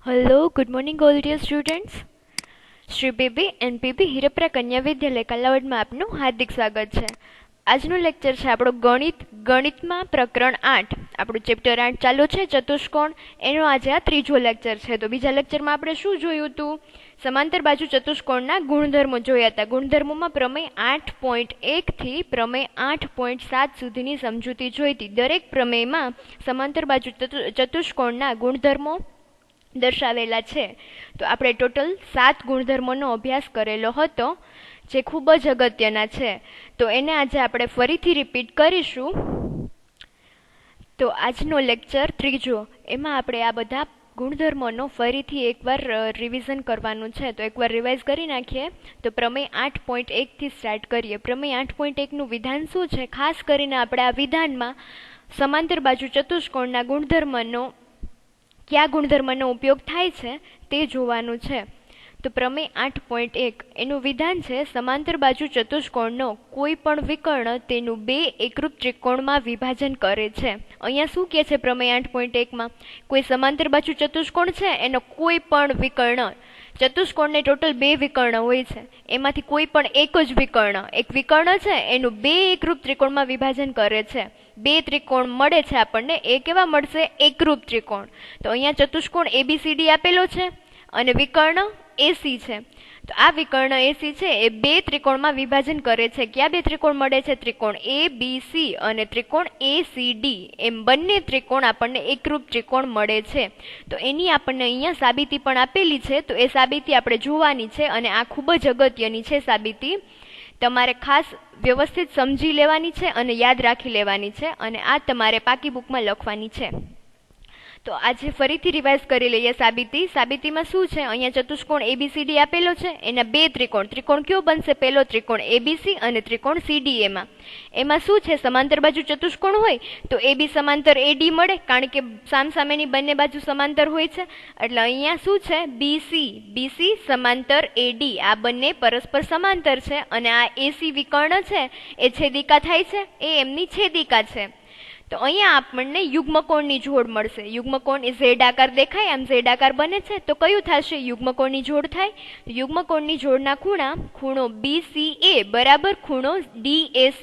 Hello, good morning all dear students. Shri PB and PB Hirpara કન્યા વિદ્યાલય કાલાવડમાં આપનું હાર્દિક સ્વાગત છે. આજનું લેક્ચર છે આપણો ગણિતમાં પ્રકરણ 8. આપણું ચેપ્ટર 8 ચાલુ છે ચતુષ્કોણ. એનો આજે આ ત્રીજો લેક્ચર છે. તો બીજા લેક્ચરમાં આપણે શું જોયું હતું? સમાંતર બાજુ ચતુષ્કોણના ગુણધર્મો જોયા હતા. ગુણધર્મોમાં પ્રમેય 8.1 થી પ્રમેય 8.7 સુધીની સમજૂતી જોઈ હતી. દરેક પ્રમેયમાં સમાંતર બાજુ ચતુષ્કોણના ગુણધર્મો દર્શાવેલા છે. તો આપણે ટોટલ 7 ગુણધર્મોનો અભ્યાસ કરેલો હતો, જે ખૂબ જ અગત્યના છે. તો એને આજે આપણે ફરીથી રિપીટ કરીશું. તો આજનો લેક્ચર ત્રીજો, એમાં આપણે આ બધા ગુણધર્મોનો ફરીથી એકવાર રિવિઝન કરવાનું છે. તો એકવાર રિવાઇઝ કરી નાખીએ. તો પ્રમેય 8.1 થી સ્ટાર્ટ કરીએ. પ્રમેય 8.1 નું વિધાન શું છે? ખાસ કરીને આપણે આ વિધાનમાં સમાંતર બાજુ ચતુષ્કોણના ગુણધર્મનો કયા ગુણધર્મનો ઉપયોગ થાય છે તે જોવાનું છે. તો પ્રમેય 8.1 એનું વિધાન છે, સમાંતર બાજુ ચતુષ્કોણનો કોઈ પણ વિકર્ણ તેનું બે એકરૂપ ત્રિકોણમાં વિભાજન કરે છે. અહીંયા શું કહે છે પ્રમેય 8.1 માં? કોઈ સમાંતર બાજુ ચતુષ્કોણ છે, એનો કોઈ પણ વિકર્ણ, ચતુષ્કોણને ટોટલ બે વિકર્ણ હોય છે, એમાંથી કોઈ પણ એક જ વિકર્ણ, એક વિકર્ણ છે એનું બે એકરૂપ ત્રિકોણમાં વિભાજન કરે છે. બે ત્રિકોણ મળે છે આપણને, એ કેવા મળશે? એકરૂપ ત્રિકોણ. તો અહીંયા ચતુષ્કોણ ABCD આપેલો છે અને વિકર્ણ AC છે. તો આ વિકર્ણ AC છે એ બે ત્રિકોણમાં વિભાજન કરે છે. ક્યાં બે ત્રિકોણ મળે છે? ત્રિકોણ ABC અને ત્રિકોણ ACD, એમ બંને ત્રિકોણ આપણને એકરૂપ ત્રિકોણ મળે છે. તો એની આપણને અહીંયા સાબિતી પણ આપેલી છે. તો એ સાબિતી આપણે જોવાની છે અને આ ખૂબ જ અગત્યની છે સાબિતી. તમારે ખાસ વ્યવસ્થિત સમજી લેવાની છે અને યાદ રાખી લેવાની છે, અને આ તમારે પાકી બુકમાં લખવાની છે. તો આજે ફરીથી રિવાઇઝ કરી લઈએ સાબિતી. સાબિતીમાં શું છે? અહીંયા ચતુષ્કોણ ABCD આપેલો છે, એના બે ત્રિકોણ. ત્રિકોણ કયો બનશે? પહેલો ત્રિકોણ ABC અને ત્રિકોણ CDA માં. એમાં શું છે? સમાંતર બાજુ ચતુષ્કોણ હોય તો AB સમાંતર AD મળે, કારણ કે સામસામેની બંને બાજુ સમાંતર હોય છે. એટલે અહીંયા શું છે? BC સમાંતર AD, આ બંને પરસ્પર સમાંતર છે અને આ AC વિકર્ણ છે એ છેદિકા થાય છે, એ એમની છેદિકા છે. તો અહીંયા આપણને યુગ્મકોણની જોડ મળશે. યુગ્મકોણ એ ઝેડ આકાર દેખાય, આમ ઝેડ આકાર બને છે. તો કયું થશે? યુગ્મકોણની જોડ થાય. યુગ્મકોણની જોડના ખૂણા, ખૂણો BCA બરાબર ખૂણો DAC.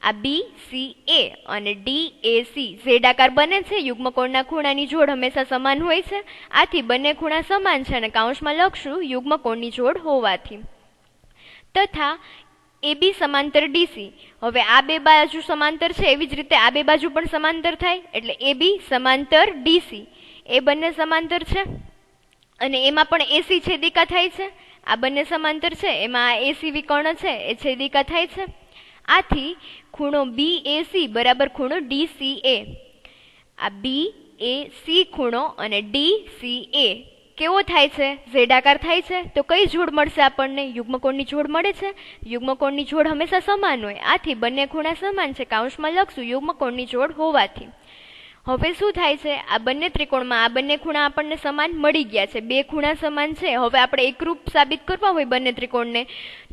આ BCA અને DAC ઝેડ આકાર બને છે. યુગ્મકોણના ખૂણાની જોડ હંમેશા સમાન હોય છે, આથી બંને ખૂણા સમાન છે અને કાઉન્સમાં લખશું યુગ્મકોણની જોડ હોવાથી. તથા AB સમાંતર DC. હવે આ બે બાજુ સમાંતર છે, એવી જ રીતે આ બે બાજુ પણ સમાંતર થાય, એટલે AB સમાંતર DC, એ બંને સમાંતર છે અને એમાં પણ AC છેદિકા થાય છે. આ બંને સમાંતર છે, એમાં આ AC વિકર્ણ છે એ છેદિકા થાય છે. આથી ખૂણો BAC બરાબર ખૂણો DCA. આ BAC ખૂણો અને DCA કેવો થાય છે? ઝેડ આકાર થાય છે. તો કઈ જોડ મળશે આપણને? યુગ્મકોણની જોડ મળે છે. યુગ્મકોણની જોડ હંમેશા સમાન હોય, આથી બંને ખૂણા સમાન છે. કાઉન્સમાં લખશું યુગ્મકોણની જોડ હોવાથી. હવે શું થાય છે? આ બંને ત્રિકોણમાં આ બંને ખૂણા આપણને સમાન મળી ગયા છે. બે ખૂણા સમાન છે. હવે આપણે એકરૂપ સાબિત કરવા હોય બંને ત્રિકોણને,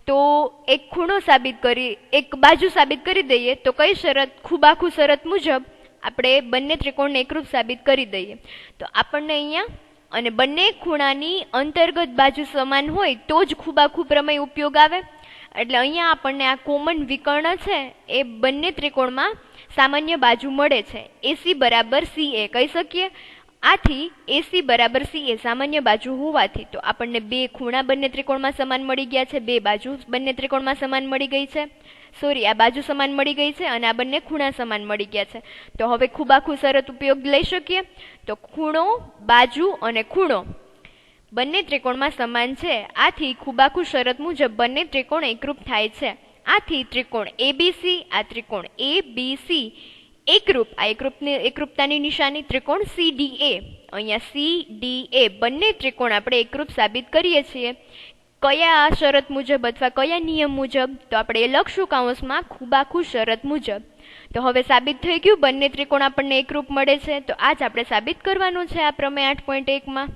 તો એક ખૂણો સાબિત કરી, એક બાજુ સાબિત કરી દઈએ. તો કઈ શરત? ખૂબાખૂ શરત મુજબ આપણે બંને ત્રિકોણને એકરૂપ સાબિત કરી દઈએ. તો આપણને અહીંયા અને બંને ખૂણાની અંતર્ગત બાજુ સમાન હોય તો જ ખૂબાખૂ પ્રમેય ઉપયોગ આવે. એટલે અહીંયા આપણને આ કોમન વિકર્ણ છે એ બંને ત્રિકોણમાં સામાન્ય બાજુ મળે છે. AC બરાબર CA કહી શકીએ. આથી AC બરાબર CA સામાન્ય બાજુ હોવાથી તો આપણને બે ખૂણા બંને ત્રિકોણમાં સમાન મળી ગયા છે, બે બાજુ બંને ત્રિકોણમાં સમાન મળી ગઈ છે. આ બાજુ સમાન મળી ગઈ છે અને આ બંને ખૂણા સમાન મળી ગયા છે. તો હવે ખૂબાખૂ શરત ઉપયોગ લઈ શકીએ. તો ખૂણો, બાજુ અને ખૂણો બંને ત્રિકોણમાં સમાન છે, આથી ખૂબાખૂ શરત મુજબ બંને ત્રિકોણ એકરૂપ થાય છે. આથી ત્રિકોણ ABC, આ ત્રિકોણ ABC એકરૂપ, આ એકરૂપતાની નિશાની. ત્રિકોણ CDA, અહીંયા CDA બંને ત્રિકોણ આપણે એકરૂપ સાબિત કરીએ છીએ. કયા શરત મુજબ અથવા કયા નિયમ મુજબ? તો આપણે એ લખશું કાઉન્સમાં ખૂબાખૂ શરત મુજબ. તો હવે સાબિત થઈ ગયું, બંને ત્રિકોણ આપણને એકરૂપ મળે છે. તો આ જ આપણે સાબિત કરવાનું છે આ પ્રમેય 8.1 માં.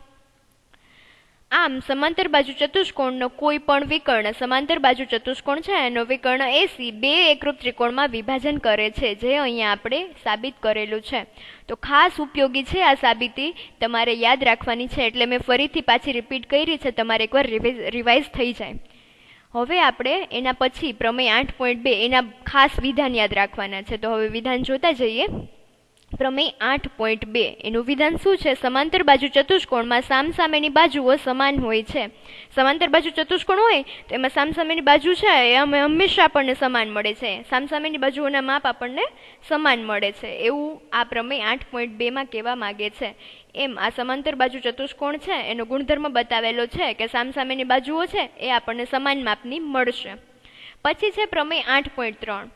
આમ સમાંતર બાજુ ચતુષ્કોણનો કોઈ પણ વિકર્ણ સમાંતર બાજુ ચતુષ્કોણ છે એનો વિકર્ણ AC બે એકરૂપ ત્રિકોણમાં વિભાજન કરે છે, જે અહીંયા આપણે સાબિત કરેલું છે. તો ખાસ ઉપયોગી છે આ સાબિતી, તમારે યાદ રાખવાની છે, એટલે મેં ફરીથી પાછી રિપીટ કરી છે, તમારે એકવાર રિવાઇઝ થઈ જાય. હવે આપણે એના પછી પ્રમેય 8.2 એના ખાસ વિધાન યાદ રાખવાના છે. તો હવે વિધાન જોતા જઈએ. પ્રમેય 8.2 એનું વિધાન શું છે? સમાંતર બાજુ ચતુષ્કોણમાં સામસામેની બાજુઓ સમાન હોય છે. સમાંતર બાજુ ચતુષ્કોણ હોય તો એમાં સામસામેની બાજુ છે એ હંમેશા આપણને સમાન મળે છે. સામસામેની બાજુઓના માપ આપણને સમાન મળે છે, એવું આ પ્રમેય 8.2 માં કહેવા માંગે છે. એમ આ સમાંતર બાજુ ચતુષ્કોણ છે એનો ગુણધર્મ બતાવેલો છે કે સામસામેની બાજુઓ છે એ આપણને સમાન માપની મળશે. પછી છે પ્રમેય 8.3.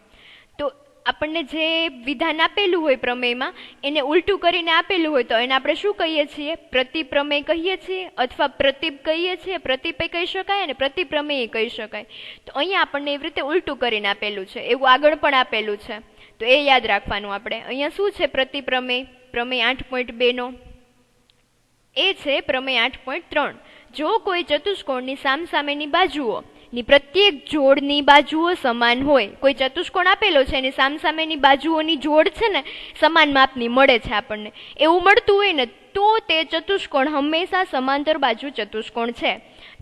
તો આપણને જે વિધાન આપેલું હોય પ્રમેયમાં એને ઉલટું કરીને આપેલું હોય તો એને આપણે શું કહીએ છીએ? પ્રતિપ્રમેય કહીએ છીએ, અથવા પ્રતિપ કહીએ છીએ. પ્રતિપે કહી શકાય અને પ્રતિપ્રમેય કહી શકાય. તો અહીંયા આપણને એવી રીતે ઉલટું કરીને આપેલું છે, એવું આગળ પણ આપેલું છે, તો એ યાદ રાખવાનું આપણે. અહીંયા શું છે પ્રતિપ્રમેય? પ્રમેય 8.2 નો એ છે પ્રમેય 8.3. જો કોઈ ચતુષ્કોણની સામસામેની બાજુઓ ની પ્રત્યેક જોડની બાજુઓ સમાન હોય, કોઈ ચતુષ્કોણ આપેલો છે એની સામસામેની બાજુઓની જોડ છે ને સમાન માપની મળે છે આપણને, એવું મળતું હોય ને તો તે ચતુષ્કોણ હંમેશા સમાંતર બાજુ ચતુષ્કોણ છે.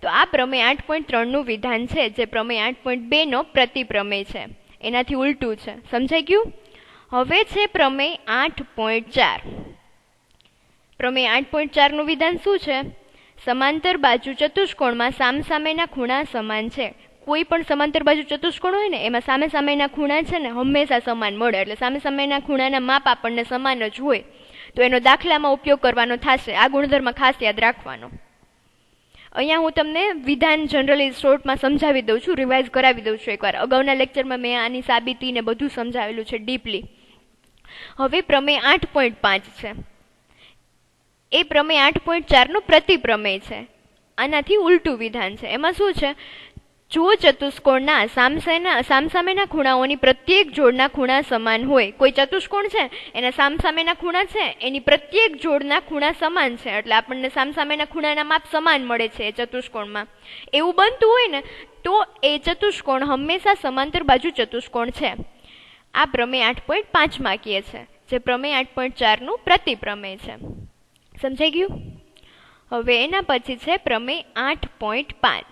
તો આ પ્રમેય 8.3 નું વિધાન છે, જે પ્રમેય 8.2 નો પ્રતિપ્રમેય છે, એનાથી ઉલટું છે. સમજાઈ ગયું? હવે છે પ્રમેય 8.4. પ્રમેય 8.4 નું વિધાન શું છે? સમાંતર બાજુ ચતુષ્કોણમાં સામસામેના ખૂણા સમાન છે. કોઈ પણ સમાંતર બાજુ ચતુષ્કોણ હોય ને એમાં સામે સામેના ખૂણા છે ને હંમેશા સમાન મળે, એટલે સામે સામેના ખૂણાના માપ આપણને સમાન જ હોય. તો એનો દાખલામાં ઉપયોગ કરવાનો થશે. આ ગુણધર્મ ખાસ યાદ રાખવાનો. અહીંયા હું તમને વિધાન જનરલી શોર્ટમાં સમજાવી દઉં છું, રિવાઇઝ કરાવી દઉં છું એકવાર. અગાઉના લેક્ચરમાં મેં આની સાબિતી ને બધું સમજાવેલું છે ડીપલી. હવે પ્રમેય 8.5 છે, એ પ્રમેય 8.4 નું પ્રતિપ્રમેય છે. આનાથી ઉલટું વિધાન છે. એમાં શું છે? જો ચતુષ્કોણના સામસામેના ખૂણાઓની પ્રત્યેક જોડના ખૂણા સમાન હોય, કોઈ ચતુષ્કોણ છે એના સામસામેના ખૂણા છે એની પ્રત્યેક જોડના ખૂણા સમાન છે, એટલે આપણને સામસામેના ખૂણાના માપ સમાન મળે છે એ ચતુષ્કોણમાં. એવું બનતું હોય ને તો એ ચતુષ્કોણ હંમેશા સમાંતર બાજુ ચતુષ્કોણ છે. આ પ્રમેય 8.5 માં કહે છે, જે પ્રમેય 8.4 નું પ્રતિપ્રમેય છે. સમજાઈ ગયું? હવે એના પછી છે પ્રમેય 8.6.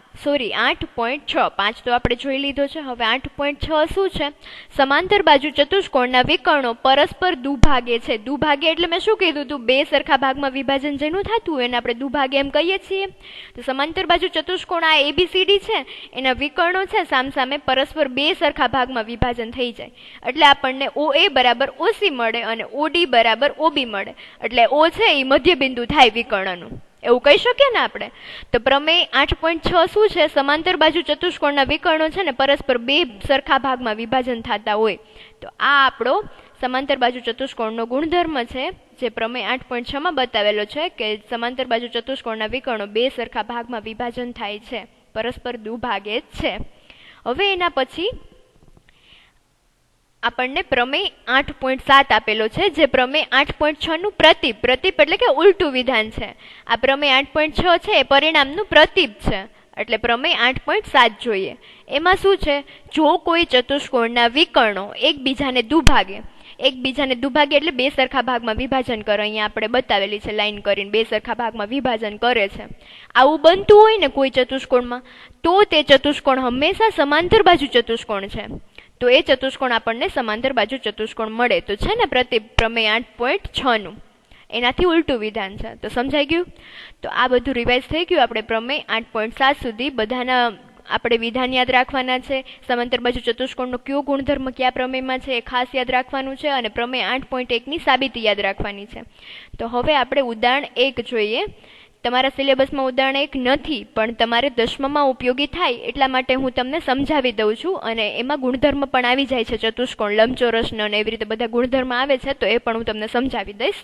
પાંચ તો આપણે જોઈ લીધો છે. હવે 8.6 શું છે? સમાંતર બાજુ ચતુષ્કોણના વિકર્ણો પરસ્પર દુભાગે છે. દુભાગે એટલે મેં શું કીધું હતું? બે સરખા ભાગમાં વિભાજન જેનું થતું હોય એને આપણે દુભાગે એમ કહીએ છીએ. તો સમાંતર બાજુ ચતુષ્કોણ આ ABCD છે, એના વિકર્ણો છે સામસામે પરસ્પર બે સરખા ભાગમાં વિભાજન થઈ જાય, એટલે આપણને OA બરાબર OC મળે અને OD બરાબર OB મળે. એટલે O છે એ મધ્યબિંદુ થાય વિકર્ણનું, એવું કહી શકીએ ને આપણે. તો પ્રમેય 8.6 શું છે? સમાંતર બાજુ ચતુષ્કોણના વિકર્ણો છે ને પરસ્પર બે સરખા ભાગમાં વિભાજન થતા હોય. તો આ આપણો સમાંતર બાજુ ચતુષ્કોણનો ગુણધર્મ છે, જે પ્રમેય 8.6 માં બતાવેલો છે કે સમાંતર બાજુ ચતુષ્કોણના વિકર્ણો બે સરખા ભાગમાં વિભાજન થાય છે, પરસ્પર દુભાગે છે. હવે એના પછી આપણને પ્રમેય 8.7 આપેલો છે, જે પ્રમેય 8.6 નું પ્રતીપ એટલે કે ઉલટું વિધાન છે. આ પ્રમેય 8.6 છે એ પરિણામનું પ્રતીપ છે, એટલે પ્રમેય 8.7 જોઈએ. એમાં શું છે? જો કોઈ ચતુષ્કોણના વિકર્ણો એકબીજાને દુભાગે એટલે બે સરખા ભાગમાં વિભાજન કરે, અહીંયા આપણે બતાવેલી છે લાઈન કરીને, બે સરખા ભાગમાં વિભાજન કરે છે. આવું બનતું હોય ને કોઈ ચતુષ્કોણમાં, તો તે ચતુષ્કોણ હંમેશા સમાંતર બાજુ ચતુષ્કોણ છે. તો એ ચતુષ્કોણ આપણને સમાંતર બાજુ ચતુષ્કોણ મળે. તો છે ને પ્રમેય 8.6 નું એનાથી ઉલટું વિધાન છે. તો સમજાઈ ગયું? તો આ બધું રિવાઇઝ થઈ ગયું. આપણે પ્રમેય 8.7 સુધી બધાના આપણે વિધાન યાદ રાખવાના છે. સમાંતર બાજુ ચતુષ્કોણનો કયો ગુણધર્મ કયા પ્રમેયમાં છે એ ખાસ યાદ રાખવાનું છે, અને પ્રમેય 8.1 ની સાબિતી યાદ રાખવાની છે. તો હવે આપણે ઉદાહરણ 1 જોઈએ. તમારા સિલેબસમાં ઉદાહરણ 1 નથી, પણ તમારે 10માં ઉપયોગી થાય એટલા માટે હું તમને સમજાવી દઉં છું, અને એમાં ગુણધર્મ પણ આવી જાય છે ચતુષ્કોણ, લંબચોરસનો અને એવી રીતે બધા ગુણધર્મ આવે છે, તો એ પણ હું તમને સમજાવી દઈશ.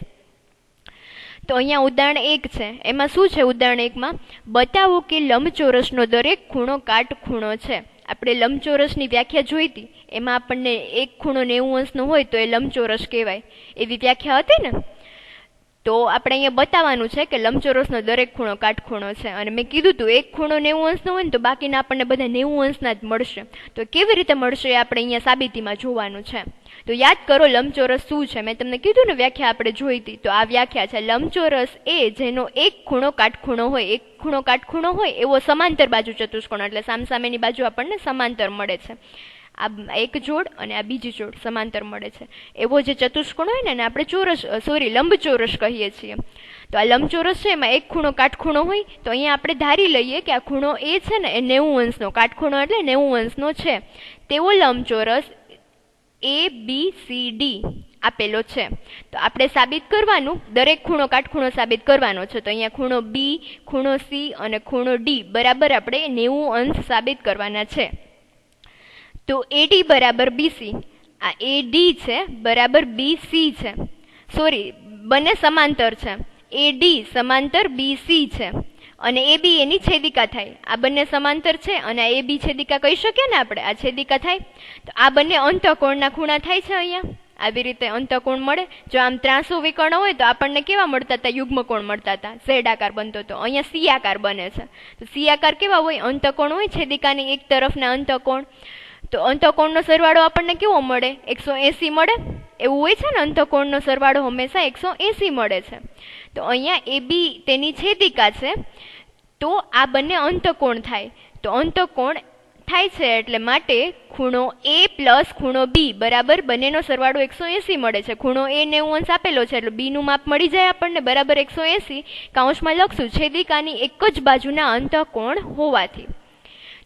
તો અહીંયા ઉદાહરણ 1 છે. એમાં શું છે? ઉદાહરણ 1 માં બતાવો કે લંબચોરસનો દરેક ખૂણો કાટખૂણો છે. આપણે લંબચોરસની વ્યાખ્યા જોઈ હતી, એમાં આપણને એક ખૂણો 90 અંશનો હોય તો એ લંબચોરસ કહેવાય, એવી વ્યાખ્યા હતી ને. તો આપણે અહીંયા બતાવવાનું છે કે લંબચોરસનો દરેક ખૂણો કાટખૂણો છે, અને મેં કીધું હતું એક ખૂણો 90 અંશનો હોય ને તો બાકીના આપણને બધા 90 અંશના જ મળશે. તો કેવી રીતે મળશે એ આપણે અહીંયા સાબિતીમાં જોવાનું છે. તો યાદ કરો લંબચોરસ શું છે. મેં તમને કીધું ને વ્યાખ્યા આપણે જોઈ હતી, તો આ વ્યાખ્યા છે લંબચોરસ એ જેનો એક ખૂણો કાટખૂણો હોય, એક ખૂણો કાટખૂણો હોય એવો સમાંતર બાજુ ચતુષ્કોણ, એટલે સામસામેની બાજુ આપણને સમાંતર મળે છે. આ એક જોડ અને આ બીજી જોડ સમાંતર મળે છે એવો જે ચતુષ્કોણ હોય ને આપણે લંબચોરસ કહીએ છીએ. તો આ લંબચોરસ છે એમાં એક ખૂણો કાટખૂણો હોય, તો અહીંયા આપણે ધારી લઈએ કે આ ખૂણો એ છે ને એ 90 અંશનો, કાટખૂણો એટલે 90 અંશનો છે તેવો લંબચોરસ ABCD આપેલો છે. તો આપણે સાબિત કરવાનું, દરેક ખૂણો કાટખૂણો સાબિત કરવાનો છે. તો અહીંયા ખૂણો B, ખૂણો C અને ખૂણો D બરાબર આપણે 90 અંશ સાબિત કરવાના છે. તો AD બરાબર BC, આ AD છે બરાબર BC છે, બંને સમાંતર છે. AD સમાંતર BC છે અને AB એની છેદિકા થાય. આ બંને સમાંતર છે અને આ AB છેદિકા કહી શકીએ ને આપણે, આ છેદિકા થાય. તો આ બંને અંતઃકોણના ખૂણા થાય છે. અહીંયા આવી રીતે અંતઃકોણ મળે. જો આમ 300 વિકર્ણ હોય તો આપણને કેવા મળતા હતા? યુગ્મકોણ મળતા હતા, Z આકાર બનતો હતો. અહીંયા C આકાર બને છે. તો C આકાર કેવા હોય? અંતઃકોણ હોય, છેદિકાની એક તરફના અંતઃકોણ. તો અંતઃકોણનો સરવાળો આપણને કેવો મળે? 180 મળે. એવું હોય છે ને, અંતઃકોણનો સરવાળો હંમેશા 180 મળે છે. તો અહીંયા AB તેની છેદિકા છે, તો આ બંને અંતઃકોણ થાય. તો અંતઃકોણ થાય છે એટલે માટે ખૂણો A પ્લસ ખૂણો B બરાબર બંનેનો સરવાળો 180 મળે છે. ખૂણો A 90 અંશ આપેલો છે એટલે B નું માપ મળી જાય આપણને બરાબર 180. કૌંસમાં લખશું છેદિકાની એક જ બાજુના અંતઃકોણ હોવાથી.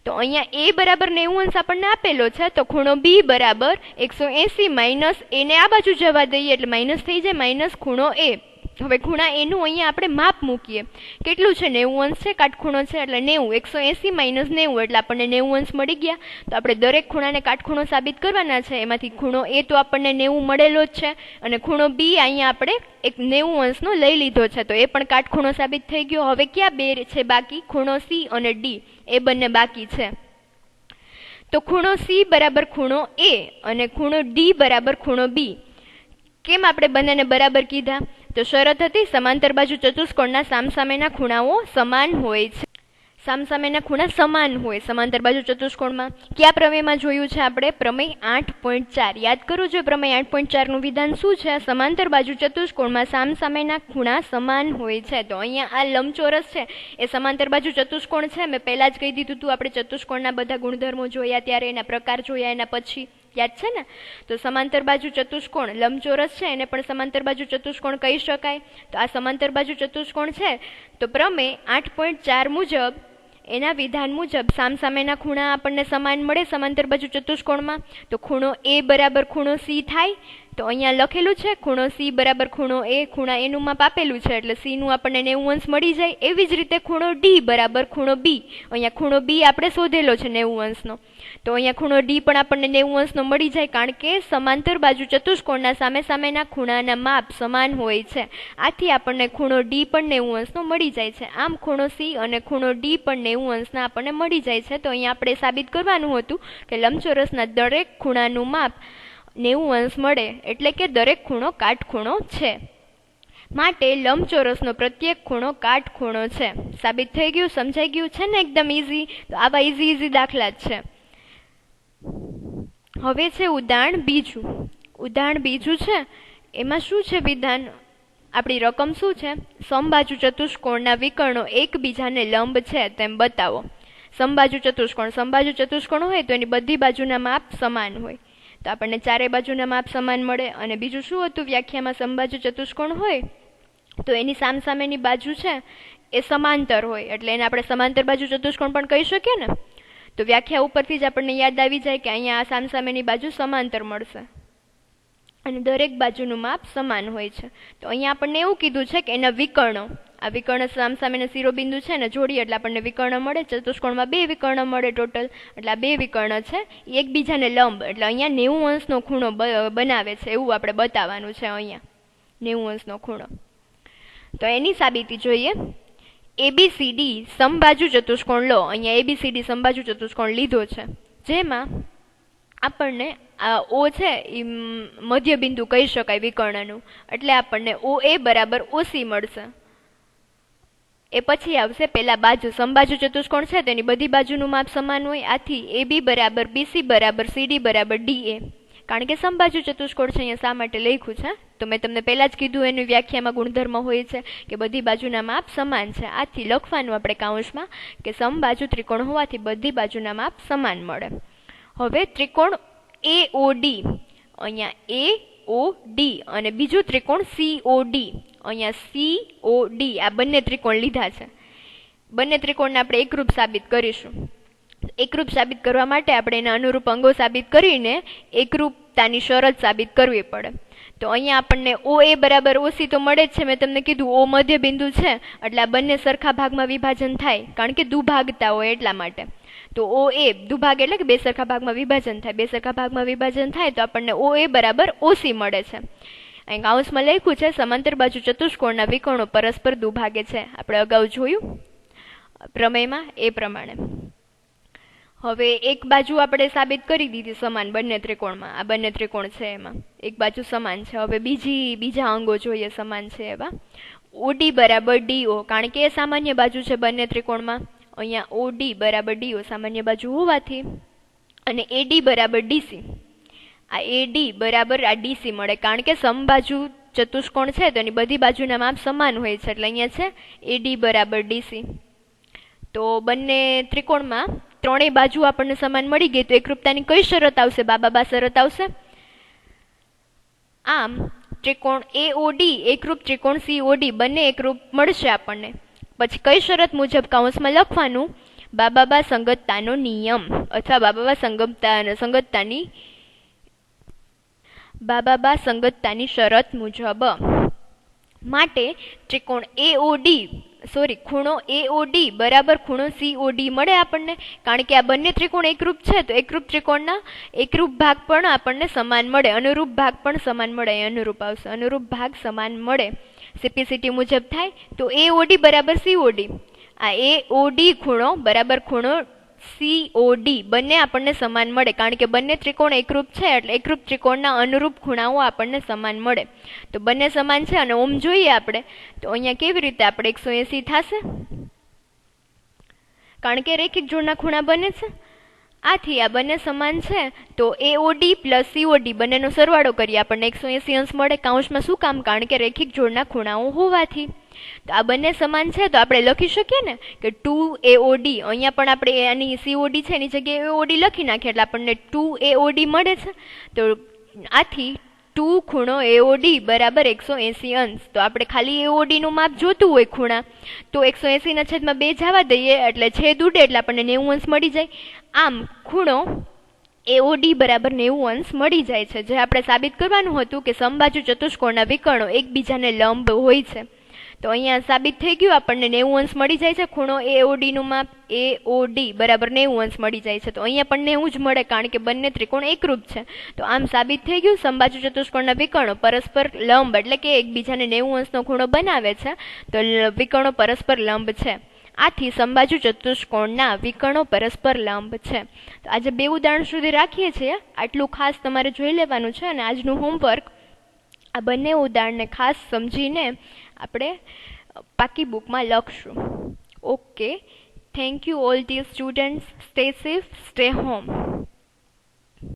તો અહીંયા A બરાબર 90 અંશ આપણને આપેલો છે, તો ખૂણો B બરાબર 180 માઇનસ A ને આ બાજુ જવા દઈએ એટલે માઇનસ થઈ જાય, માઇનસ ખૂણો A. હવે ખૂણા A નું અહીંયા આપણે માપ મૂકીએ. કેટલું છે? 90 અંશ છે, કાટખૂણો છે એટલે 90. 180 માઇનસ 90 એટલે આપણને 90 અંશ મળી ગયા. તો આપણે દરેક ખૂણાને કાટખૂણો સાબિત કરવાના છે. એમાંથી ખૂણો A તો આપણને 90 મળેલો જ છે અને ખૂણો B અહીંયા આપણે એક 90 અંશનો લઈ લીધો છે, તો એ પણ કાટખૂણો સાબિત થઈ ગયો. હવે ક્યાં બે છે બાકી? ખૂણો C અને D, એ બંને બાકી છે. તો ખૂણો C બરાબર ખૂણો A અને ખૂણો D બરાબર ખૂણો B. કેમ આપણે બંનેને બરાબર કીધા? તો શરત હતી સમાંતર બાજુ ચતુષ્કોણના સામસામેના ખૂણાઓ સમાન હોય છે. સામસામેના ખૂણા સમાન હોય સમાંતર બાજુ ચતુષ્કોણમાં. કયા પ્રમેયમાં જોયું છે આપણે? પ્રમેય 8.4. યાદ કરો જો પ્રમેય 8.4 નું વિધાન શું છે? સમાંતર બાજુ ચતુષ્કોણમાં સામસામેના ખૂણા સમાન હોય છે. તો અહીંયા આ લંબચોરસ છે એ સમાંતર બાજુ ચતુષ્કોણ છે. મેં પહેલા જ કહી દીધું હતું, આપણે ચતુષ્કોણના બધા ગુણધર્મો જોયા ત્યારે, એના પ્રકાર જોયા એના પછી, યાદ છે ને? તો સમાંતર બાજુ ચતુષ્કોણ લંબચોરસ છે એને પણ સમાંતર બાજુ ચતુષ્કોણ કહી શકાય. તો આ સમાંતર બાજુ ચતુષ્કોણ છે. તો પ્રમેય 8.4 મુજબ, એના વિધાન મુજબ સામસામેના ખૂણા આપણને સમાન મળે સમાંતર બાજુ ચતુષ્કોણમાં. તો ખૂણો A બરાબર ખૂણો C થાય. તો અહીંયા લખેલું છે ખૂણો C બરાબર ખૂણો A, ખૂણા A નું માપ આપેલું છે એટલે C નું આપણને 90 અંશ મળી જાય. એવી જ રીતે ખૂણો D બરાબર ખૂણો B, અહીંયા ખૂણો B આપણે શોધેલો છે 90 અંશનો, તો અહીંયા ખૂણો D પણ આપણને 90 અંશનો મળી જાય, કારણ કે સમાંતર બાજુ ચતુષ્કોણના સામે સામેના ખૂણાના માપ સમાન હોય છે. આથી આપણને ખૂણો D પણ 90 અંશનો મળી જાય છે. આમ ખૂણો C અને ખૂણો D પણ 90 અંશના આપણને મળી જાય છે. તો અહીંયા આપણે સાબિત કરવાનું હતું કે લંબચોરસના દરેક ખૂણાનું માપ 90 અંશ મળે, એટલે કે દરેક ખૂણો કાટખૂણો છે. માટે લંબચોરસનો પ્રત્યેક ખૂણો કાટખૂણો છે. સાબિત થઈ ગયું? સમજાઈ ગયું છે ને? એકદમ ઈઝી. તો આવા ઈઝી દાખલા જ છે. હવે છે ઉદાહરણ બીજું. ઉદાહરણ બીજું છે એમાં શું છે વિધાન? આપણી રકમ શું છે? સમબાજુ ચતુષ્કોણના વિકર્ણો એકબીજાને લંબ છે તેમ બતાવો. સમબાજુ ચતુષ્કોણ હોય તો એની બધી બાજુના માપ સમાન હોય. તો આપણને ચારે બાજુના માપ સમાન મળે. અને બીજું શું હતું વ્યાખ્યામાં? સમબાજુ ચતુષ્કોણ હોય તો એની સામસામેની બાજુ છે એ સમાંતર હોય, એટલે એને આપણે સમાંતર બાજુ ચતુષ્કોણ પણ કહી શકીએ ને. તો વ્યાખ્યા ઉપરથી જ આપણને યાદ આવી જાય કે અહીંયા આ સામસામેની બાજુ સમાંતર મળશે અને દરેક બાજુનું માપ સમાન હોય છે. તો અહીંયા આપણને એવું કીધું છે કે એના વિકર્ણો, આ વિકર્ણ સામસામેના શિરોબિંદુ છે ને જોડીએ એટલે આપણને વિકર્ણ મળે. ચતુષ્કોણમાં 2 વિકર્ણ મળે ટોટલ, એટલે આ 2 વિકર્ણ છે એ એકબીજાને લંબ, એટલે અહીંયા 90 અંશનો ખૂણો બનાવે છે એવું આપણે બતાવવાનું છે. અહીંયા 90 અંશનો ખૂણો. તો એની સાબિતી જોઈએ. ABCD સમબાજુ ચતુષ્કોણ લો. અહીંયા ABCD સમબાજુ ચતુષ્કોણ લીધો છે, જેમાં આપણને આ ઓ છે એ મધ્ય બિંદુ કહી શકાય વિકર્ણનું, એટલે આપણને ઓ એ બરાબર ઓસી મળશે. એ પછી આવશે પેલા બાજુ સમબાજુ ચતુષ્કોણ છે તેની બધી બાજુનું માપ સમાન હોય, આથી એ બી બરાબર બીસી બરાબર સીડી બરાબર ડીએ. કારણ કે સમબાજુ ચતુષ્કોણ છે અહીંયા શા માટે લખ્યું છે તો મેં તમને પહેલા જ કીધું એની વ્યાખ્યામાં ગુણધર્મ હોય છે કે બધી બાજુના માપ સમાન છે, આથી લખવાનું આપણે કાઉન્સમાં કે સમબાજુ ત્રિકોણ હોવાથી બધી બાજુના માપ સમાન મળે. હવે ત્રિકોણ એઓડી, અહીંયા એઓડી અને બીજું ત્રિકોણ સીઓડી, અહીંયા સીઓડી, આ બંને ત્રિકોણ લીધા છે. બંને ત્રિકોણને આપણે એકરૂપ સાબિત કરીશું. એકરૂપ સાબિત કરવા માટે આપણે એના અનુરૂપ અંગો સાબિત કરીને એકરૂપતાની શરત સાબિત કરવી પડે. તો અહીંયા આપણને ઓ એ બરાબર ઓસી તો મળે જ છે, મેં તમને કીધું ઓ મધ્ય બિંદુ છે એટલે આ બંને સરખા ભાગમાં વિભાજન થાય, કારણ કે દુભાગતા હોય એટલા માટે. તો ઓ એ દુભાગ એટલે કે બે સરખા ભાગમાં વિભાજન થાય, બે સરખા ભાગમાં વિભાજન થાય તો આપણને ઓ એ બરાબર ઓસી મળે છે. અહીં કાઉન્સમાં લખ્યું છે સમાંતર બાજુ ચતુષ્કોણના વિકર્ણો પરસ્પર દુભાગે છે, આપણે અગાઉ જોયું પ્રમેયમાં એ પ્રમાણે. હવે એક બાજુ આપણે સાબિત કરી દીધી સમાન બંને ત્રિકોણમાં, આ બંને ત્રિકોણ છે એમાં એક બાજુ સમાન છે. હવે બીજા અંગો જોઈએ સમાન છે એવા. ઓડી બરાબર ડીઓ, કારણ કે એ સામાન્ય બાજુ છે બંને ત્રિકોણમાં, અહીંયા ઓડી બરાબર ડીઓ સામાન્ય બાજુ હોવાથી, અને એડી બરાબર ડીસી, આ એડી બરાબર આ ડીસી મળે, કારણ કે સમબાજુ ચતુષ્કોણ છે તો એની બધી બાજુના માપ સમાન હોય છે, એટલે અહીંયા છે એડી બરાબર ડીસી. તો બંને ત્રિકોણમાં ત્રણેય બાજુ આપણને સમાન મળી ગઈ તો એકરૂપતાની કઈ શરત આવશે? બાબા શરત આવશે. આમ ત્રિકોણ એઓડી એકરૂપ ત્રિકોણ સીઓડી બંને એકરૂપ મળશે આપણને. પછી કઈ શરત મુજબ કાઉન્સમાં લખવાનું? બાબા સંગતતાનો નિયમ અથવા બાબા સંગતતાની શરત મુજબ. માટે ત્રિકોણ ખૂણો એઓડી બરાબર ખૂણો સીઓડી મળે આપણને, કારણ કે આ બંને ત્રિકોણ એકરૂપ છે તો એકરૂપ ત્રિકોણના એકરૂપ ભાગ પણ આપણને સમાન મળે, અનુરૂપ ભાગ પણ સમાન મળે. અનુરૂપ આવશે, અનુરૂપ ભાગ સમાન મળે સીપીસીટી મુજબ થાય તો એઓડી બરાબર સીઓડી, આ એઓડી ખૂણો બરાબર ખૂણો સીઓડી બંને આપણને સમાન મળે, કારણ કે બંને ત્રિકોણ એકરૂપ છે એટલે એકરૂપ ત્રિકોણના અનુરૂપ ખૂણાઓ આપણને સમાન મળે. તો બંને સમાન છે અને ઓમ જોઈએ આપણે તો અહીંયા કેવી રીતે આપણે 180 થશે, કારણ કે રેખિક જોડના ખૂણા બને છે. આથી આ બંને સમાન છે તો એઓડી પ્લસ સીઓડી બંનેનો સરવાળો કરીએ આપણને 180 અંશ મળે. કાઉન્સમાં શું કામ? કારણ કે રેખિક જોડના ખૂણાઓ હોવાથી. તો આ બંને સમાન છે તો આપણે લખી શકીએ ને કે 2AOD, અહીંયા પણ આપણે આની COD છે એની જગ્યાએ AOD લખી નાખીએ એટલે આપણને 2AOD મળે છે. તો આથી 2 ખૂણો AOD બરાબર 180 અંશ. તો આપણે ખાલી AOD નું માપ જોતું હોય ખૂણા તો 180/2 જવા દઈએ એટલે છેદ ઉડે એટલે આપણને 90 અંશ મળી જાય. આમ ખૂણો AOD બરાબર 90 અંશ મળી જાય છે. જે આપણે સાબિત કરવાનું હતું કે સમબાજુ ચતુષ્કોણના વિકર્ણો એકબીજાને લંબ હોય છે. તો અહીંયા સાબિત થઈ ગયું, આપણને 90 અંશ મળી જાય છે. ખૂણો AOD નું માપ AOD બરાબર 90 અંશ મળી જાય છે. તો અહીંયા પણ 90 જ મળે કારણ કે બંને ત્રિકોણ એકરૂપ છે. તો આમ સાબિત થઈ ગયું સમબાજુ ચતુષ્કોણના વિકર્ણો પરસ્પર લંબ એટલે કે એકબીજાને 90 અંશનો ખૂણો બનાવે છે. તો વિકર્ણો પરસ્પર લંબ છે. આથી સમબાજુ ચતુષ્કોણના વિકર્ણો પરસ્પર લંબ છે. તો આજે 2 ઉદાહરણ સુધી રાખીએ છીએ. આટલું ખાસ તમારે જોઈ લેવાનું છે અને આજનું હોમવર્ક આ બંને ઉદાહરણને ખાસ સમજીને આપણે પાકી બુકમાં લખશું. Okay, thank you all the students. Stay safe, stay home.